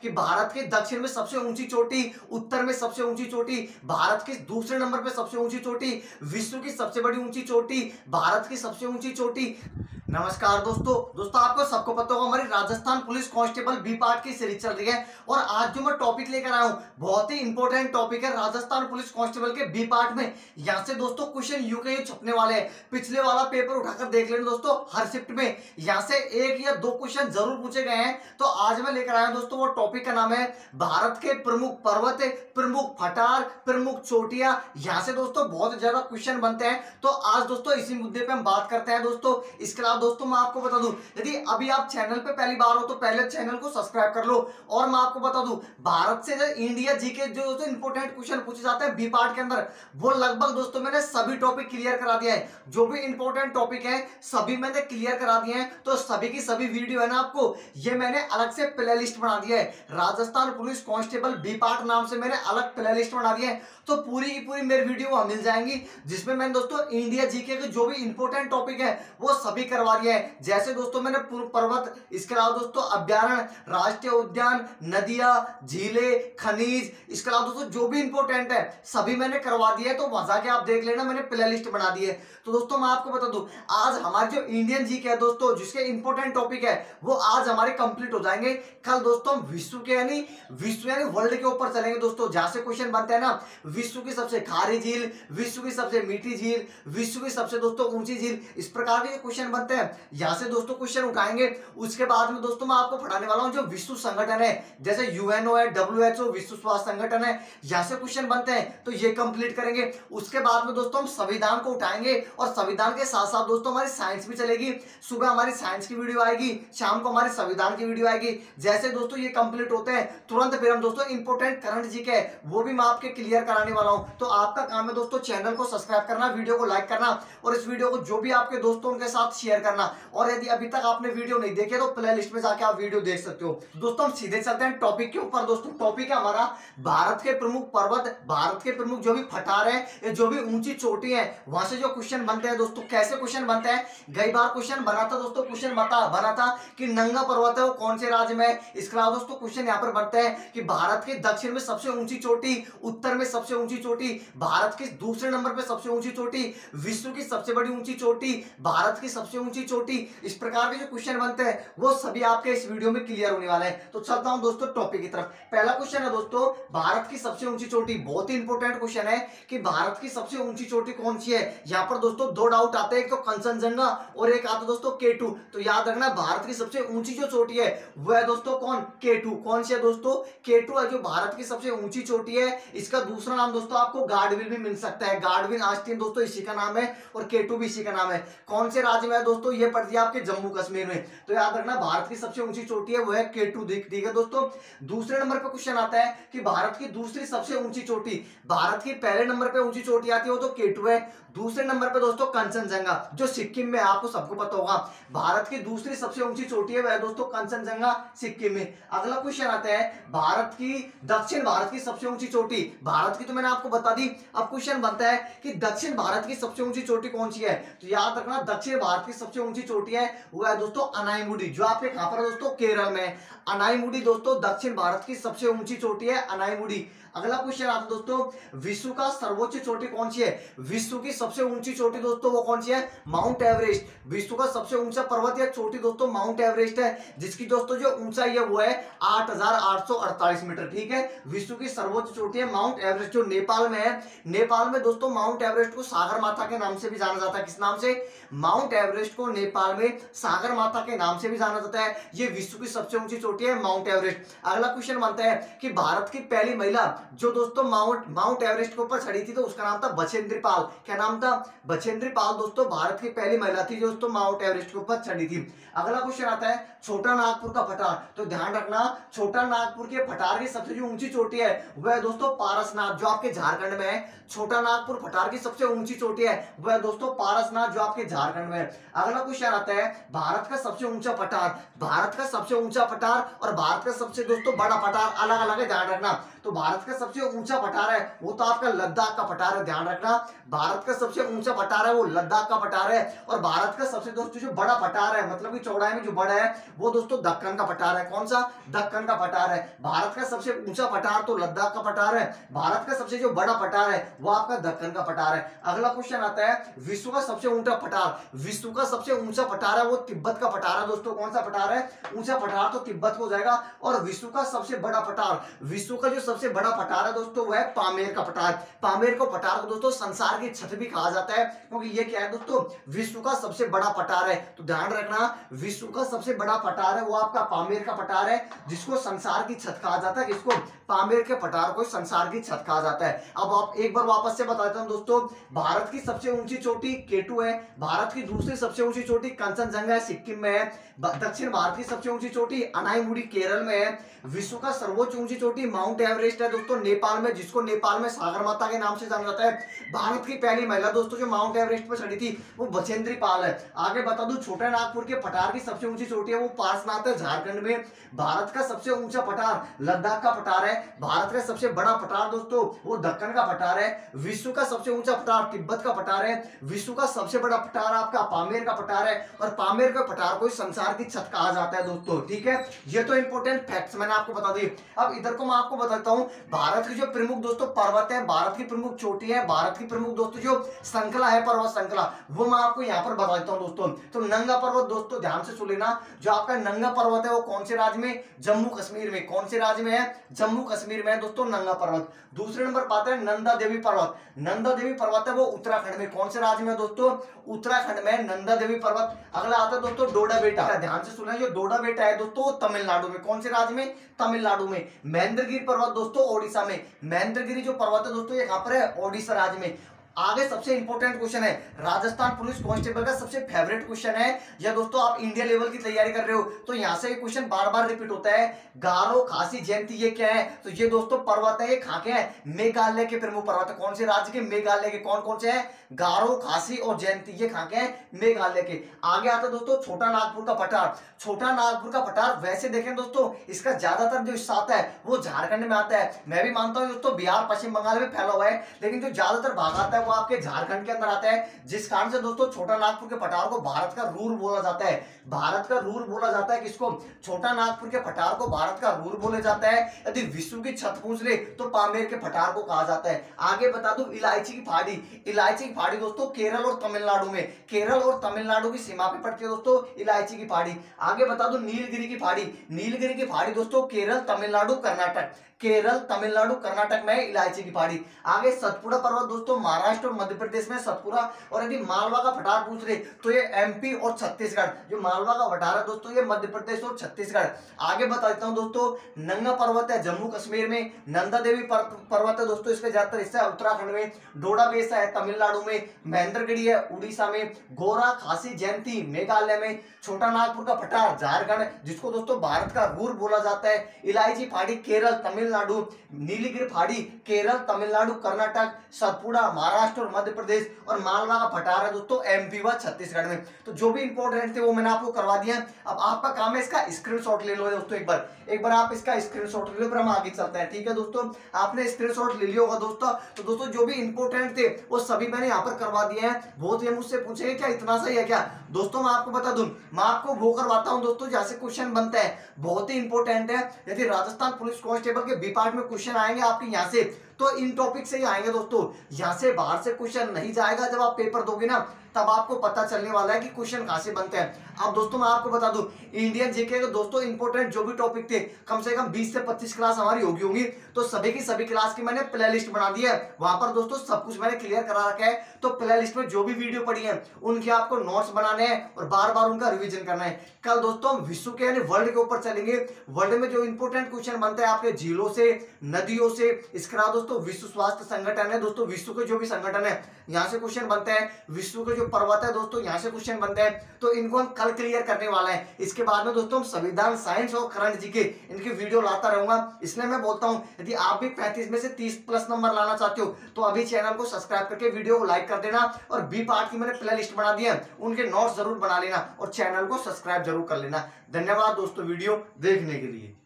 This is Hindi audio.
कि भारत के दक्षिण में सबसे ऊंची चोटी, उत्तर में सबसे ऊंची चोटी, भारत के दूसरे नंबर पे सबसे ऊंची चोटी, विश्व की सबसे बड़ी ऊंची चोटी, भारत की सबसे ऊंची चोटी। नमस्कार दोस्तों आपको सबको पता होगा हमारी Rajasthan police constable B part की सीरीज चल रही है और आज जो मैं टॉपिक लेकर आया हूं बहुत ही इंपॉर्टेंट टॉपिक है राजस्थान पुलिस कांस्टेबल के बी पार्ट में। यहां से दोस्तों क्वेश्चन यूके छपने वाले हैं, पिछले वाला पेपर उठाकर देख लेना दोस्तों हर शिफ्ट में यहां से एक या दो क्वेश्चन जरूर पूछे गए हैं। तो आज मैं लेकर आया दोस्तों, वो टॉपिक का नाम है भारत के प्रमुख पर्वत, प्रमुख पठार, प्रमुख चोटियां। यहां से दोस्तों बहुत ज्यादा क्वेश्चन बनते हैं, तो आज दोस्तों इसी मुद्दे पे हम बात करते हैं दोस्तों। इसके अलावा दोस्तों मैं आपको बता दूं, यदि अभी आप चैनल पे पहली बार हो तो पहले चैनल को सब्सक्राइब कर लो। और मैं आपको बता दूं, भारत से जो इंडिया जीके जो इंपॉर्टेंट क्वेश्चन पूछे जाते हैं बी पार्ट के अंदर, वो लगभग दोस्तों मैंने सभी टॉपिक क्लियर करा दिया है। जो भी इंपॉर्टेंट टॉपिक है सभी मैंने क्लियर करा दिए हैं। तो सभी की सभी वीडियो है ना, आपको ये मैंने अलग से प्ले लिस्ट बना दिया है, Rajasthan police constable B part नाम से मैंने अलग प्ले लिस्ट बना दिया है। तो पूरी की पूरी मेरी वीडियो वहां मिल जाएंगी, जिसमें मैंने दोस्तों इंडिया जीके के जो भी इंपॉर्टेंट टॉपिक है वो सभी करवा दिया है। जैसे दोस्तों मैंने पर्वत, इसके अलावा दोस्तों अभ्यारण्य, राष्ट्रीय उद्यान, नदियां, झीलें, खनिज, इसके अलावा दोस्तों जो भी इंपॉर्टेंट है सभी मैंने करवा दिया है। तो वहां जाके आप देख लेना, मैंने प्ले लिस्ट बना दी है। तो दोस्तों मैं आपको बता दूं, आज हमारे जो इंडियन जीके है दोस्तों, जिसके इंपॉर्टेंट टॉपिक है वो आज हमारे कंप्लीट हो जाएंगे। कल दोस्तों हम विश्व यानी वर्ल्ड के ऊपर चलेंगे दोस्तों, जहां से क्वेश्चन बनते हैं ना, विश्व की सबसे खारी झील, विश्व की सबसे मीठी झील, विश्व की सबसे दोस्तों ऊंची झील, इस प्रकार के क्वेश्चन बनते हैं। यहां से दोस्तों क्वेश्चन उठाएंगे। उसके बाद में दोस्तों मैं आपको पढ़ाने वाला हूं जो विश्व संगठन है, जैसे यूएनओ है, WHO विश्व स्वास्थ्य संगठन है, यहां से क्वेश्चन बनते हैं, तो ये कंप्लीट करेंगे। उसके बाद में दोस्तों हम संविधान को उठाएंगे और संविधान के साथ साथ दोस्तों हमारी साइंस भी चलेगी। सुबह हमारी साइंस की वीडियो आएगी, शाम को हमारी संविधान की वीडियो आएगी। जैसे दोस्तों ये कंप्लीट होते हैं तुरंत फिर हम दोस्तों इंपॉर्टेंट करंट जीके है वो भी मैं आपके क्लियर कराने वाला हूं। तो आपका काम है दोस्तों चैनल को सब्सक्राइब करना, वीडियो को लाइक करना और इस वीडियो को जो भी आपके दोस्तों के साथ शेयर करना। और यदि अभी तक आपने वीडियो नहीं देखे तो प्ले लिस्ट में जाके आप वीडियो देख सकते हो। दोस्तों हम सीधे चलते हैं टॉपिक के ऊपर। दोस्तों टॉपिक है हमारा भारत के प्रमुख पर्वत, भारत के प्रमुख जो भी पठार है, जो भी ऊंची चोटी है, वहां से जो क्वेश्चन बनते हैं दोस्तों। कैसे क्वेश्चन बनते हैं, कई बार क्वेश्चन बना था दोस्तों, क्वेश्चन बना था कि नंगा पर्वत है वो कौन से राज्य में। इसके अलावा दोस्तों क्वेश्चन यहाँ पर बनते हैं कि भारत के दक्षिण में सबसे ऊंची चोटी, उत्तर में सबसे ऊंची चोटी, भारत के दूसरे नंबर पर सबसे ऊंची चोटी, विश्व की सबसे बड़ी ऊंची चोटी, भारत की सबसे ऊंची चोटी, इस प्रकार के जो क्वेश्चन बनते हैं वो सभी आपके इस वीडियो में क्लियर होने वाले हैं। तो चलता हूं दोस्तों टॉपिक की तरफ। पहला क्वेश्चन है दोस्तों, भारत की सबसे ऊंची चोटी। बहुत ही इंपॉर्टेंट क्वेश्चन है कि भारत की सबसे ऊंची चोटी कौन सी है। यहां पर दोस्तों दो डाउट आते हैं, एक तो कंचनजंगा और एक आता दोस्तों K2। तो याद रखना भारत की सबसे ऊंची जो चोटी है वो है दोस्तों कौन, K2। कौन सी है दोस्तों, K2 है जो भारत की सबसे ऊंची चोटी है। इसका दूसरा नाम दोस्तों आपको गार्डविल भी मिल सकता है, गार्डविल आस्तीन दोस्तों इसी का नाम है और K2 भी इसी का नाम है। कौन से राज्य में है दोस्तों, ये पड़ दिया आपके जम्मू कश्मीर में। तो याद रखना भारत की सबसे ऊंची चोटी है वो है K2, ठीक है दोस्तों। दूसरे नंबर पे क्वेश्चन आता है कि भारत की दूसरी सबसे ऊंची चोटी। भारत की पहले नंबर पे ऊंची चोटी आती है वो तो K2 है, दूसरे नंबर पे दोस्तों कंचनजंगा जो सिक्किम में, आपको सबको पता होगा भारत की दूसरी सबसे ऊंची चोटी है वह दोस्तों कंचनजंगा सिक्किम में। अगला क्वेश्चन आता है दक्षिण भारत की सबसे ऊंची चोटी। भारत की तो मैंने आपको बता दी, अब क्वेश्चन बनता है कि दक्षिण भारत की सबसे ऊंची चोटी कौन सी है। तो याद रखना दक्षिण भारत की सबसे ऊंची चोटी है वो है दोस्तों अनाईमुडी, जो आपके कहां पर दोस्तों केरल में। अनाईमुडी दोस्तों दक्षिण भारत की सबसे ऊंची चोटी है, अनाईमुडी। अगला क्वेश्चन आता है दोस्तों, विश्व का सर्वोच्च चोटी कौन सी है। विश्व की सबसे ऊंची चोटी दोस्तों वो कौन सी है, माउंट एवरेस्ट। विश्व का सबसे ऊंचा पर्वत या चोटी दोस्तों माउंट एवरेस्ट है, जिसकी दोस्तों जो ऊंचाई है वो है 8,848 मीटर, ठीक है। विश्व की सर्वोच्च चोटी है माउंट एवरेस्ट, जो नेपाल में है। नेपाल में दोस्तों माउंट एवरेस्ट को सागर माता के नाम से भी जाना जाता है। किस नाम से, माउंट एवरेस्ट को नेपाल में सागर माता के नाम से भी जाना जाता है। ये विश्व की सबसे ऊंची चोटी है माउंट एवरेस्ट। अगला क्वेश्चन बनता है कि भारत की पहली महिला जो दोस्तों माउंट एवरेस्ट के ऊपर चढ़ी थी तो उसका नाम था बछेंद्री पाल। क्या नाम था, बछेंद्री पाल दोस्तों भारत की पहली महिला थी जो दोस्तों माउंट एवरेस्ट के ऊपर चढ़ी थी। अगला क्वेश्चन आता है छोटा नागपुर का पठार। तो ध्यान रखना छोटा नागपुर के पठार की सबसे जो ऊंची चोटी है वह है दोस्तों पारसनाथ, जो आपके झारखंड में है। छोटा नागपुर पठार की सबसे ऊंची चोटी है वह है दोस्तों पारसनाथ, जो आपके झारखंड में है। अगला क्वेश्चन आता है भारत का सबसे ऊंचा पठार, भारत का सबसे ऊंचा पठार और भारत का सबसे दोस्तों बड़ा पठार अलग अलग है, ध्यान रखना। तो भारत का सबसे ऊंचा पठार है वो तो आपका लद्दाख का पठार है, ध्यान रखना। भारत का सबसे ऊंचा पठार है वो लद्दाख का पठार है। और भारत का सबसे दोस्तों जो बड़ा पठार है, मतलब कि चौड़ाई में जो बड़ा है, वो दोस्तों दक्कन का पठार है। कौन सा? दक्कन का पठार है। भारत का सबसे ऊंचा पठार तो लद्दाख का पठार है, भारत का सबसे जो बड़ा पठार है वो आपका दक्कन का पठार है। अगला क्वेश्चन आता है विश्व का सबसे ऊंचा पठार, विश्व का सबसे ऊंचा पठार है वो तिब्बत का पठार है दोस्तों। कौन सा पठार है? ऊंचा पठार तो तिब्बत को जाएगा। और विश्व का सबसे बड़ा पठार, विश्व का जो सबसे बड़ा पठार है दोस्तों वो है पामेर का पठार। पामेर को पठार को दोस्तों संसार की छत भी कहा जाता है, क्योंकि ये क्या है दोस्तों? विश्व का सबसे बड़ा पठार है। तो ध्यान रखना, विश्व का सबसे बड़ा पठार है वो आपका पामेर का पठार है, जिसको संसार की छत कहा जाता है। किसको? पामेर के पठार को संसार की छत कहा जाता है। अब आप एक बार वापस से बताता हूं दोस्तों, भारत की सबसे ऊंची चोटी केटू है, भारत की दूसरी सबसे ऊंची चोटी कंचनजंगा है, सिक्किम में है। दक्षिण भारत की सबसे ऊंची चोटी अनाईमुड़ी केरल में है। विश्व का सर्वोच्च ऊंची चोटी माउंट एवरेस्ट है दोस्तों नेपाल में, जिसको नेपाल में सागर माता के नाम से जाना जाता है। भारत की पहली महिला दोस्तों जो माउंट एवरेस्ट पर चढ़ी थी वो बछेंद्री पाल है। आगे बता दूं, छोटा नागपुर के पठार की सबसे ऊंची चोटी है वो पार्श्वनाथ है झारखंड में। भारत का सबसे ऊंचा पठार लद्दाख का पठार है। भारत का सबसे बड़ा पठार दोस्तों वो दक्कन का पठार है। विश्व का सबसे ऊंचा पठार तिब्बत का पठार है। विश्व का सबसे बड़ा पठार आपका पामेर का पठार है, और पामेर के पठार को संसार की छत कहा जाता है दोस्तों। ठीक है, ये तो इंपॉर्टेंट फैक्ट्स मैंने आपको बता दी। अब इधर को मैं आपको बताता हूं भारत की जो प्रमुख दोस्तों पर्वत है, भारत की प्रमुख चोटी है, भारत की प्रमुख दोस्तों जो श्रृंखला है, पर्वत श्रृंखला, वो मैं आपको यहाँ पर बता देता हूँ दोस्तों। तो नंगा पर्वत दोस्तों ध्यान से सुन लेना, जो आपका नंगा पर्वत है वो कौन से राज्य में? जम्मू कश्मीर में। कौन से राज्य में है? जम्मू कश्मीर में है दोस्तों नंगा पर्वत। दूसरे नंबर पर आता है नंदा देवी पर्वत, नंदा देवी पर्वत है वो उत्तराखंड में। कौन से राज्य में दोस्तों? उत्तराखंड में नंदा देवी पर्वत। अगला आता है दोस्तों डोडा बेटा, ध्यान से सुना, जो डोडा बेटा है दोस्तों तमिलनाडु में। कौन से राज्य में? तमिलनाडु में। महेंद्रगिरी पर्वत दोस्तों ओडिशा में, महेंद्रगिरी जो पर्वत है दोस्तों ये कहां पर है? ओडिशा राज्य में। आगे सबसे इंपॉर्टेंट क्वेश्चन है, राजस्थान पुलिस कांस्टेबल का सबसे फेवरेट क्वेश्चन है। या दोस्तों आप इंडिया लेवल की तैयारी कर रहे हो तो यहां से क्वेश्चन बार बार रिपीट होता है, गारो खासी जयंती ये क्या है? तो ये दोस्तों पर्वत है, ये कहां के हैं? मेघालय के प्रमुख पर्वत है। कौन से राज्य के? मेघालय के। कौन कौन से हैं? गारो, खासी और जयंती, ये कहां के हैं? मेघालय के। आगे आता है दोस्तों छोटा नागपुर का पठार। छोटा नागपुर का पठार वैसे देखें दोस्तों इसका ज्यादातर जो हिस्सा आता है वो झारखंड में आता है। मैं भी मानता हूं दोस्तों बिहार पश्चिम बंगाल में फैला हुआ है, लेकिन जो ज्यादातर भाग आता है वो आपके झारखंड के अंदर आता है, जिस कारण से दोस्तों छोटा नागपुर के पठार को भारत का रूर बोला जाता है। भारत का रूर बोला जाता है किसको? छोटा नागपुर के पठार को भारत का रूर बोला जाता है। यदि विश्व की छत पूछ ले तो पामेर के पठार को कहा जाता है। आगे बता दूं इलायची की पहाड़ी, इलायची की पहाड़ी दोस्तों केरल और तमिलनाडु में, केरल और तमिलनाडु की सीमा पे पड़ती है दोस्तों इलायची की पहाड़ी। आगे बता दूं नीलगिरी की पहाड़ी, नीलगिरी की पहाड़ी दोस्तों केरल तमिलनाडु कर्नाटक, केरल तमिलनाडु कर्नाटक में इलायची की पहाड़ी। आगे सतपुड़ा पर्वत दोस्तों महाराष्ट्र और मध्य प्रदेश में सतपुड़ा। और यदि मालवा का पठार पूछ रहे तो ये एमपी और छत्तीसगढ़, जो मालवा का पठार है दोस्तों ये मध्य प्रदेश और छत्तीसगढ़। आगे बता देता हूं दोस्तों नंगा पर्वत है जम्मू कश्मीर में, नंदा देवी पर्वत है दोस्तों इसका ज्यादातर हिस्सा है उत्तराखंड में, डोडा बेसा है तमिलनाडु में, महेंद्रगिरी है उड़ीसा में, गोरा खासी जयंती मेघालय में, छोटा नागपुर का पठार झारखंड जिसको दोस्तों भारत का रूर बोला जाता है, इलायची पहाड़ी केरल तमिलनाडु, नीलगिरी पहाड़ी केरल तमिलनाडु कर्नाटक, सतपुड़ा महाराष्ट्र और मध्य प्रदेश, और मालवा का पठार है दोस्तों एमपी व छत्तीसगढ़ में। तो जो भी इंपॉर्टेंट थे वो मैंने आपको करवा दिया। अब आपका काम है इसका स्क्रीनशॉट ले लो दोस्तों, एक बार आप इसका स्क्रीनशॉट ले लो, फिर हम आगे चलते हैं। ठीक है दोस्तों, आपने स्क्रीनशॉट ले लिया होगा दोस्तों। तो दोस्तों जो भी इंपॉर्टेंट थे वो सभी मैंने यहाँ पर करवा दिए हैं। बहुत ये मुझसे पूछेंगे क्या इतना सही है क्या? दोस्तों मैं आपको बता दूं, मैं आपको वो करवाता हूं दोस्तों जैसे क्वेश्चन बनता है, बहुत ही इंपॉर्टेंट है। यदि राजस्थान पुलिस कांस्टेबल के बी पार्ट में क्वेश्चन आएंगे आपके यहाँ से तो इन टॉपिक से ही आएंगे दोस्तों, यहाँ से बाहर से क्वेश्चन नहीं जाएगा। जब आप पेपर दोगे ना तब आपको पता चलने वाला है कि क्वेश्चन कहां से बनते हैं। अब दोस्तों मैं आपको बता दूं इंडियन जीके के दोस्तों इंपॉर्टेंट जो भी टॉपिक थे कम से कम 20 से 25 क्लास हमारी होगी, तो सभी की सभी क्लास की मैंने प्ले लिस्ट बना दी है। वहां पर दोस्तों सब कुछ मैंने क्लियर करा रखा है। तो प्ले लिस्ट में जो भी वीडियो पड़ी है उनके आपको नोट्स बनाने हैं और बार बार उनका रिविजन करना है। कल दोस्तों हम विश्व के यानी वर्ल्ड के ऊपर चलेंगे। वर्ल्ड में जो इंपॉर्टेंट क्वेश्चन बनते हैं आपके झीलों से, नदियों से, इसके अलावा दोस्तों विश्व स्वास्थ्य संगठन है दोस्तों, विश्व के जो भी संगठन है यहाँ से क्वेश्चन बनते हैं। विश्व के जो पर्वत है दोस्तों यहाँ से क्वेश्चन बनते हैं, तो इनको हम कल क्लियर करने वाला है। इसके बाद में दोस्तों हम संविधान, साइंस और करंट जीके इनकी वीडियो लाता रहूंगा। इसलिए मैं बोलता हूँ यदि आप भी 35 में से 30 प्लस नंबर लाना चाहते हो तो अभी चैनल को सब्सक्राइब करके वीडियो को लाइक कर देना, और बी पार्ट की मैंने प्ले लिस्ट बना दी है, उनके नोट्स जरूर बना लेना और चैनल को सब्सक्राइब जरूर कर लेना। धन्यवाद दोस्तों वीडियो देखने के लिए।